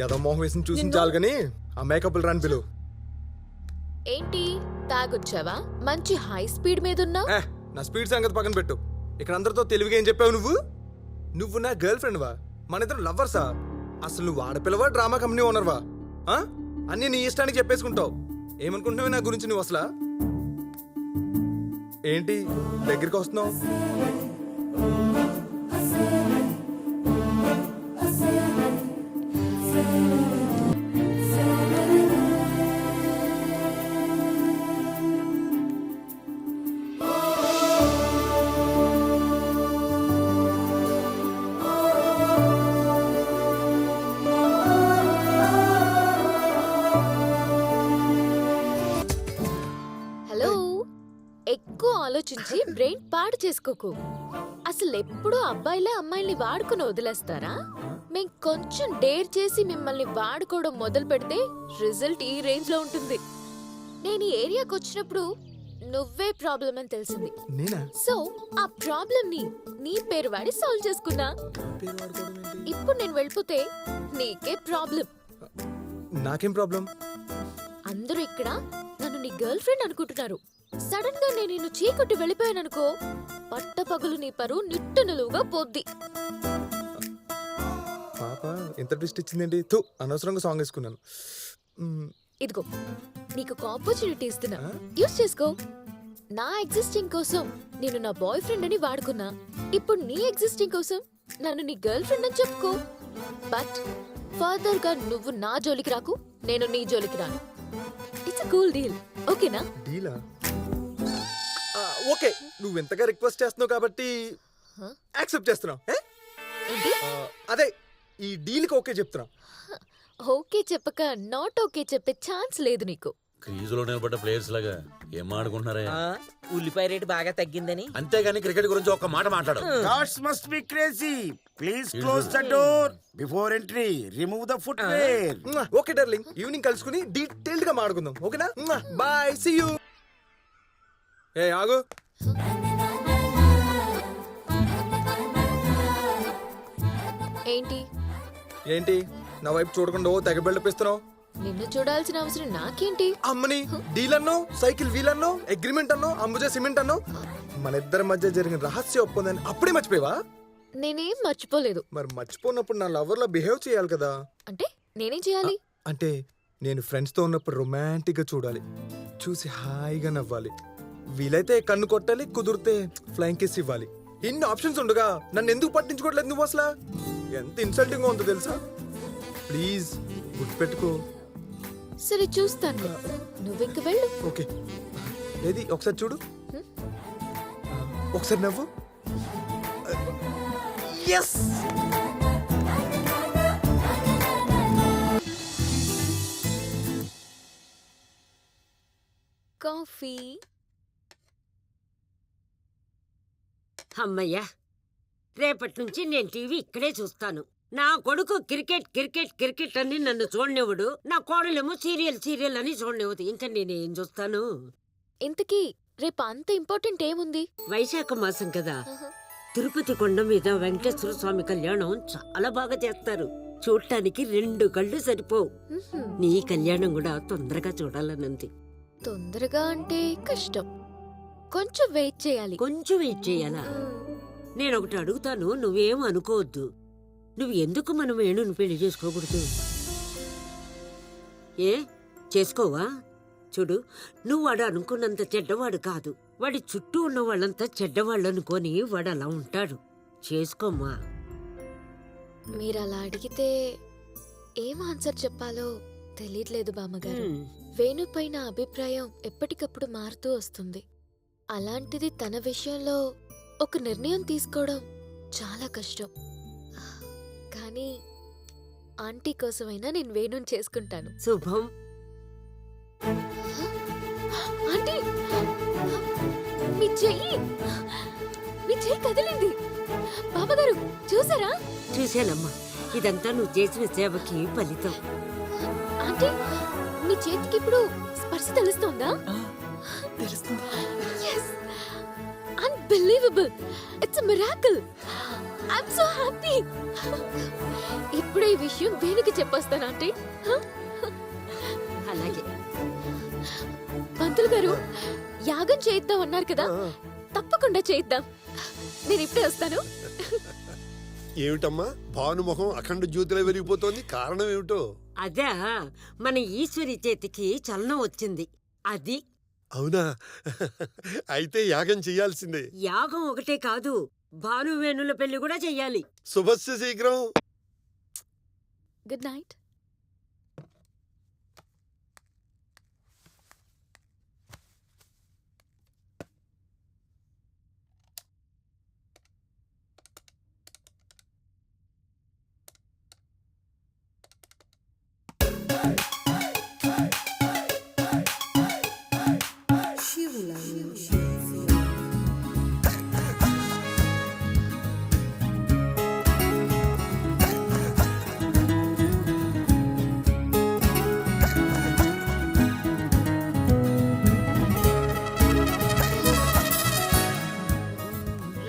ఏదో మోహం వేసి చూసిన చాలు గానీ ఆ మేకప్ రాని పిలు. ఏంటి తాగొచ్చావా? మంచి హై స్పీడ్ మీద ఉన్నావు. నా స్పీడ్ సంగతి పక్కన పెట్టు. ఇక్కడ అందరితో తెలివిగా ఏం చెప్పావు నువ్వు? నువ్వు నా గర్ల్ ఫ్రెండ్ వా? మన ఇద్దరు లవ్వర్సా? అసలు నువ్వు ఆడపిల్లవా డ్రామా కంపెనీ ఓనర్వా? అన్నీ నీ ఇష్టానికి చెప్పేసుకుంటావు. ఏమనుకుంటున్నావు నా గురించి నువ్వు అసలు? ఏంటి దగ్గరికి వస్తున్నావు? ఎక్కువ ఆలోచించి బ్రెయిన్ పాడు చేసుకోకు. అసలు ఎప్పుడు అబ్బాయిలే అమ్మాయిల్ని వాడుకుని వదిలేస్తారా? మేం కొంచెం డేర్ చేసి మిమ్మల్ని వాడుకోవడం మొదలు పెడితే రిజల్ట్ ఈ రేంజ్ లో ఉంటుంది. నేను ఈ ఏరియాకి వచ్చినప్పుడు నువ్వే ప్రాబ్లం అని తెలిసింది. సో ఆ ప్రాబ్లం ని నీ పేరు వాడి సాల్వ్ చేసుకున్నా. ఇప్పుడు నేను వెళ్ళిపోతే నీకే ప్రాబ్లం. నాకేం ప్రాబ్లం? అందరూ ఇక్కడ నన్ను నీ గర్ల్ ఫ్రెండ్ అనుకుంటున్నారు. సడన్ గా నేను నిన్ను చీకొట్టి వెళ్ళిపోయాననుకో, పట్టపగలు నీ పరు నిట్టు నిలువుగా పోద్ది. పాప ఎంత ట్విస్ట్ ఇచ్చిందేంటి? తు అనవసరంగా సాంగ్ వేసుకున్నాను. ఇదిగో నీకు ఒక ఆపర్చునిటీ ఇస్తున్నా, యూస్ చేసుకో. నా ఎగ్జిస్టింగ్ కోసం నేను నా బాయ్ ఫ్రెండ్ అని వాడుకున్నా. ఇప్పుడు నీ ఎగ్జిస్టింగ్ కోసం నన్ను నీ గర్ల్ ఫ్రెండ్ అని చెప్పుకో. బట్ ఫర్దర్ గా నువ్వు నా జోలికి రాకు, నేను నీ జోలికి రాను. It's cool deal. ఓకేనా? డీలా? ఓకే, నువ్వు ఎంతగా రిక్వెస్ట్ చేస్తున్నావు కాబట్టి యాక్సెప్ట్ చేస్తున్నావు. అదే ఈ డీల్ కి ఓకే చెప్తున్నా. ఓకే చెప్పక నాట్ ఓకే చెప్పే ఛాన్స్ లేదు నీకు. క్రీజులో నిలబడ్డ ప్లేయర్స్ లాగా ఏం ఆడుకుంటున్నారా? ఉల్లిపాయ రేటు బాగా తగ్గిందని. అంతేగాని క్రికెట్ గురించి ఒక్క మాట మాట్లాడు. Gods must be crazy. Please close the door before entry. Remove the footwear. Okay darling, evening కలుసుకుని డీటెయిల్డ్ గా మాట్లాడుకుందాం. ఓకేనా? Bye, see you. ఏ ఆగు. ఏంటి ఏంటి నా వైపు చూడకుండా తెగ బిల్డప్ ఇస్తున్నావు? నిన్ను చూడాల్సిన అవసరం నాకేంటి? అమ్మని డీల్ అన్నో, సైకిల్ వీల్ అన్నో, అగ్రిమెంట్ అన్నో, అంబుజా సిమెంట్ అన్నో, మన ఇద్దరి మధ్య జరిగిన రహస్య ఒప్పందాన్ని అప్పుడే మర్చిపోయావా? నేనేం మర్చిపోలేదు. మరి మర్చిపోయినప్పుడు నా లవర్ లా బిహేవ్ చేయాలి కదా. అంటే నేనేం చేయాలి? అంటే నేను ఫ్రెండ్స్ తో ఉన్నప్పుడు రొమాంటిక్ గా చూడాలి, చూసి హాయిగా నవ్వాలి, వీలైతే కన్ను కొట్టాలి, కుదిరితే ఫ్లైంగ్ కిస్ ఇవ్వాలి. ఇన్ని ఆప్షన్స్ ఉండగా నన్ను ఎందుకు పట్టించుకోవట్లేదు నువ్వు అసలు? ఎంత ఇన్సల్టింగ్ గా ఉందో తెలుసా? ప్లీజ్ గుర్తుపెట్టుకో. సరే చూస్తాను, నువ్వింక వెళ్ళు. ఓకే, ఏది ఒకసారి చూడు, ఒకసారి నవ్వు. yes coffee. అమ్మయ్యా, రేపటి నుంచి నేను టీవీ ఇక్కడే చూస్తాను. నా కొడుకు క్రికెట్ క్రికెట్ క్రికెట్ అని నన్ను చూడనివ్వడు, నా కోడలేమో సీరియల్ సీరియల్ అని చూడనివ్వదు. ఇంకా నేనేం చూస్తాను? ఇంతకీ రేపు అంత ఇంపార్టెంట్ ఏముంది? వైశాఖ మాసం కదా, తిరుపతి కొండ మీద వెంకటేశ్వర స్వామి కళ్యాణం చాలా బాగా చేస్తారు. చూడటానికి 2 కళ్ళు సరిపోవు. నీ కళ్యాణం కూడా తొందరగా చూడాలనుంది. తొందరగా అంటే కష్టం, కొంచెం వెయిట్ చేయాలి. కొంచెం వెయిట్ చేయాలా? నేనొకటి అడుగుతాను, నువ్వేం అనుకోవద్దు. నువ్వు ఎందుకు మనం వేణుని పెళ్లి చేసుకోకూడదు? ఏ చేసుకోవా? చూడు, నువ్వు వాడు అనుకున్నంత చెడ్డవాడు కాదు. వాడి చుట్టూ ఉన్న వాళ్ళంతా చెడ్డవాళ్ళు అనుకొని వాడు అలా ఉంటాడు. చేసుకోమ్మా. మీరలా అడిగితే ఏం ఆన్సర్ చెప్పాలో తెలియట్లేదు బామ్మగారు. వేణు పైన అభిప్రాయం ఎప్పటికప్పుడు మారుతూ వస్తుంది. అలాంటిది తన విషయంలో ఒక నిర్ణయం తీసుకోవడం చాలా కష్టం. కానీ ఆంటీ కోసమైనా నేను వేణుని చేసుకుంటాను. శుభం. ఆంటీ, మీ చెయ్యి కదిలింది. బాబాగారు చూసారా? చూశానమ్మా, ఇదంతా నువ్వు చేసిన సేవకి ఫలితం. ఆంటీ, మీ చేతికి ఇప్పుడు స్పర్శ తెలుస్తోందా? yes, unbelievable, it's a miracle. I'm so happy. ఇప్పుడే ఈ విషయం వేణుకి చెప్పొస్తాను ఆంటీ. అలాగే. పంతులు గారు యాగం చేయిద్దాం అన్నారు కదా, తప్పకుండా చేయిద్దాం. నేను ఇప్పుడే వస్తాను. ఏమిటమ్మా భానుముఖం అఖండ జ్యోతిలో వెలిగిపోతోంది, కారణం ఏమిటో? అదే మన ఈశ్వరి చేతికి చలనం వచ్చింది. అది అవునా? అయితే యాగం చెయ్యాల్సిందే. యాగం ఒకటే కాదు, భానువేణుల పెళ్లి కూడా చెయ్యాలి. శుభస్య శీఘ్రం. Good night.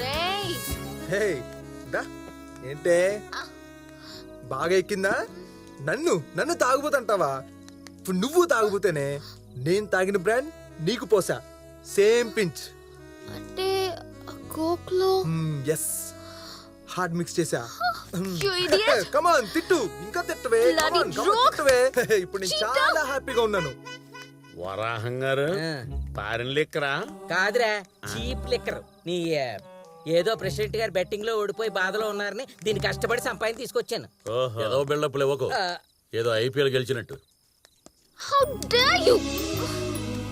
రేయ్, హే దా ఏంటే బాగా ఎక్కిందా? నన్ను తాగుబోతంటావా? ఇప్పుడు నువ్వు తాగుబోతేనే నేను తాగిన బ్రాండ్ నీకు పోసా. Same pinch. అంటే కోక్ లో ఎస్, హార్డ్ మిక్స్ చేసా. You idiot. కమాన్ తిట్టు, ఇంకా తిట్టవే. Bloody Come on, come on, drunk. తిట్టవే. ఇప్పుడు నేను Cheater. చాలా హ్యాపీగా ఉన్నాను. వరాహం గారు పారిన లెక్కరా? కాదురా, చీప్ లిక్కర్. నీ ఏదో ప్రెసిడెంట్ గారు బెట్టింగ్ లో ఓడిపోయి బాధలో ఉన్నారని దీన్ని కష్టపడి సంపాదించి తీసుకొచ్చాను. ఏదో బిల్డప్ ఇవ్వకు, ఏదో ఐపీఎల్ గెలిచినట్టు. How dare you?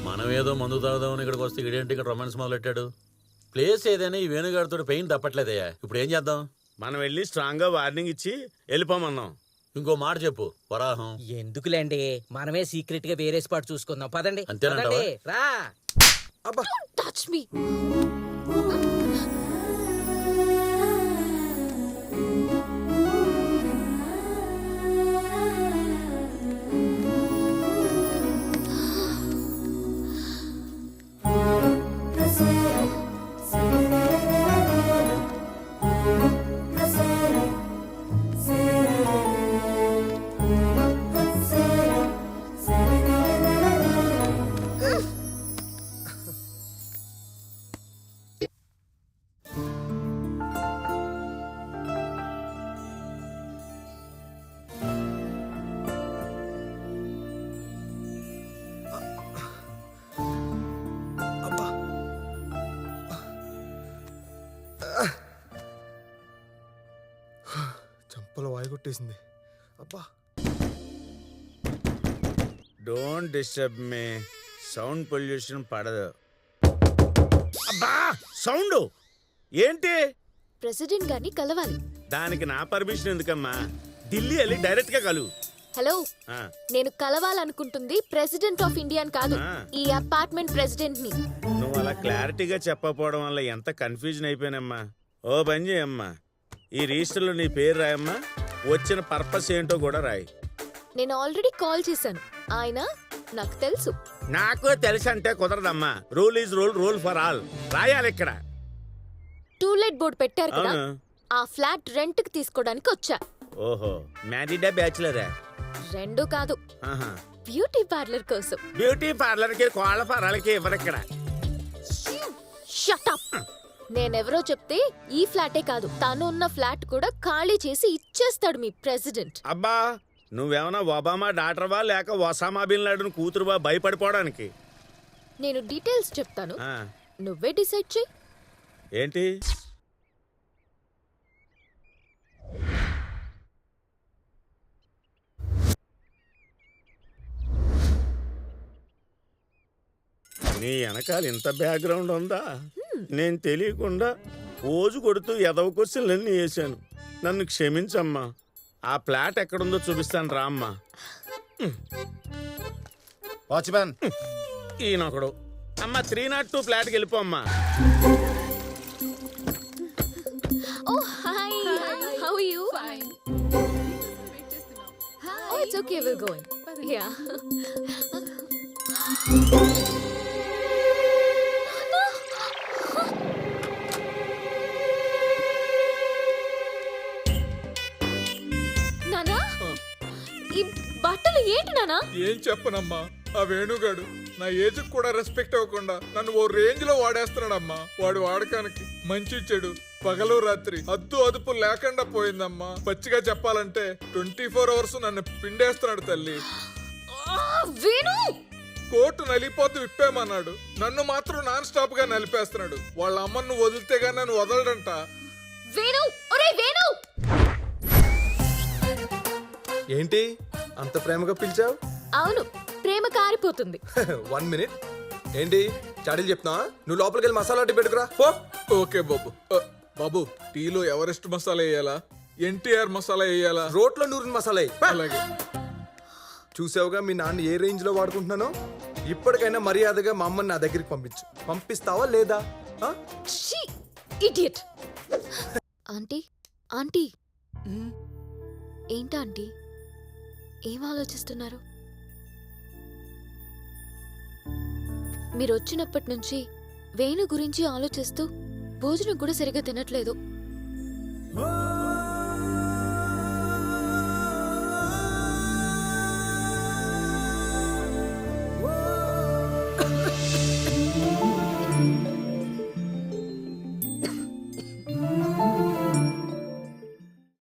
మనం ఏదో మందు తాగుదామని ఇక్కడికి వస్తే ఇదేంటి ఇక్కడ రొమాన్స్ మొదలెట్టాడు? ప్లేస్ ఏదైనా ఈ వేణుగారితో పెయిన్ తప్పట్లేదయ్యా. ఇప్పుడు ఏం చేద్దాం? మనం వెళ్ళి స్ట్రాంగ్ గా వార్నింగ్ ఇచ్చి వెళ్ళిపోమన్నాం. ఇంకో మాట చెప్పు వరాహం. ఎందుకులేండి, మనమే సీక్రెట్ గా వేరే స్పాట్ చూసుకుందాం. పదండి అంతేనంటావా? పదండి, రా. అబ్బా Touch me. అబ్బా చంపలు వాయగొట్టేసింది. అబ్బా don't disturb me, sound pollution పడదు. అబ్బా సౌండ్ ఏంటి? ప్రెసిడెంట్ గారిని కలవాలి. దానికి నా పర్మిషన్ ఎందుకమ్మా? ఢిల్లీ వెళ్ళి డైరెక్ట్ గా కలువు. హలో, ఆ, నేను కలవాలనుకుంటుంది ప్రెసిడెంట్ ఆఫ్ ఇండియా కాదు, ఆ. ఈ అపార్ట్మెంట్ ప్రెసిడెంట్ ని. నువ్వు అలా క్లారిటీగా చెప్పకపోవడం వల్ల ఎంత కన్ఫ్యూజన్ అయిపోయానమ్మా. ఓ పని చేయమ్మా, ఈ రిజిస్టర్లో నీ పేరు రాయమ్మా, వచ్చిన పర్పస్ ఏంటో కూడా రాయి. నేను ఆల్రెడీ కాల్ చేశాను, ఆయన నాకు తెలుసు. నాకు తెలుసు అంటే కుదరదమ్మా. Rule is rule, rule for all. రాయాలి ఇక్కడ. టూలెట్ బోర్డు పెట్టారు కదా, అవును. ఆ ఫ్లాట్ రెంట్ కి తీసుకోవడానికి వచ్చా. ఓహో, మ్యారీడా బ్యాచులరా? రెండు కాదు, ఆహా. బ్యూటీ పార్లర్ కోసం. బ్యూటీ పార్లర్ కి కోళ్ళ ఫారాలకి ఇవ్వరు ఇక్కడ. Shut up. నేనెవరో చెప్తే ఈ ఫ్లాటే కాదు, తను ఉన్న ఫ్లాట్ కూడా ఖాళీ చేసి ఇచ్చేస్తాడు మీ ప్రెసిడెంట్. అబ్బా, నువ్వేమన్నా ఒబామా డాక్టర్వా లేక ఒసామా బిన్ లాడెన్ కూతురువా భయపడిపోవడానికి? నేను డీటెయిల్స్ చెప్తాను, ఆ, నువ్వే డిసైడ్ చెయ్యి. ఏంటి? నీ వెనకాల ఇంత బ్యాక్గ్రౌండ్ ఉందా? నేను తెలియకుండా రోజు కొడుతూ ఎదవ క్వశ్చన్లన్నీ వేసాను. నన్ను క్షమించమ్మా. ఆ ప్లాట్ ఎక్కడుందో చూపిస్తాను రా అమ్మా. వాచ్మెన్ ఈయనొకడు. అమ్మ 302 ఫ్లాట్కి వెళ్ళిపో అమ్మా. Oh, hi. How are you? Fine. Oh, it's okay. We'll go in. Yeah. Nana? ఈ బట్టలు ఏంటి నానా? ఏం చెప్పనమ్మా, ఆ వేణుగాడు నా ఏజ్ కూడా రెస్పెక్ట్ ఇవ్వకుండా నన్ను ఓ రేంజ్ లో వాడేస్తున్నాడమ్మా. వాడు వాడకానికి మంచి చెడు పగలు రాత్రి అద్దు అదుపు లేకుండా పోయిందమ్మా. పచ్చిగా చెప్పాలంటే 24 అవర్స్ నన్ను పిండేస్తున్నాడు తల్లి. వేణు, కోర్టు నలిపోతూ విప్పేమన్నాడు, నన్ను మాత్రం నాన్ స్టాప్ గా నలిపేస్తున్నాడు. వాళ్ళ అమ్మను వదిలితే గానీ నన్ను వదలడంట. వేణు, ఒరే వేణు! ఏంటి అంత ప్రేమగా పిలిచావు? అవును, ప్రేమ కారిపోతుంది. 1 మినిట్. ఏంటి చాడీలు చెప్తున్నా? నువ్వు లోపలికి వెళ్ళి మసాలా టీ పెట్టుకురా పో. ఓకే బాబు. బాబు, టీలో ఎవరెస్ట్ మసాలా వేయాలా, ఎన్టీఆర్ మసాలా వేయాలా, రోట్లో నూరిన మసాలా వేయ్. అలాగే. చూసావుగా మీ నాన్న ఏ రేంజ్ లో వాడుకుంటున్నానో. ఇప్పటికైనా మర్యాదగా మా అమ్మని నా దగ్గరికి పంపించు. పంపిస్తావా లేదా? ఇడియట్. Aunty, aunty. ఏంటా ఆంటీ, ఏం ఆలోచిస్తున్నారు? మీరు వచ్చినప్పటి నుంచి వేణు గురించి ఆలోచిస్తూ భోజనం కూడా సరిగ్గా తినట్లేదు.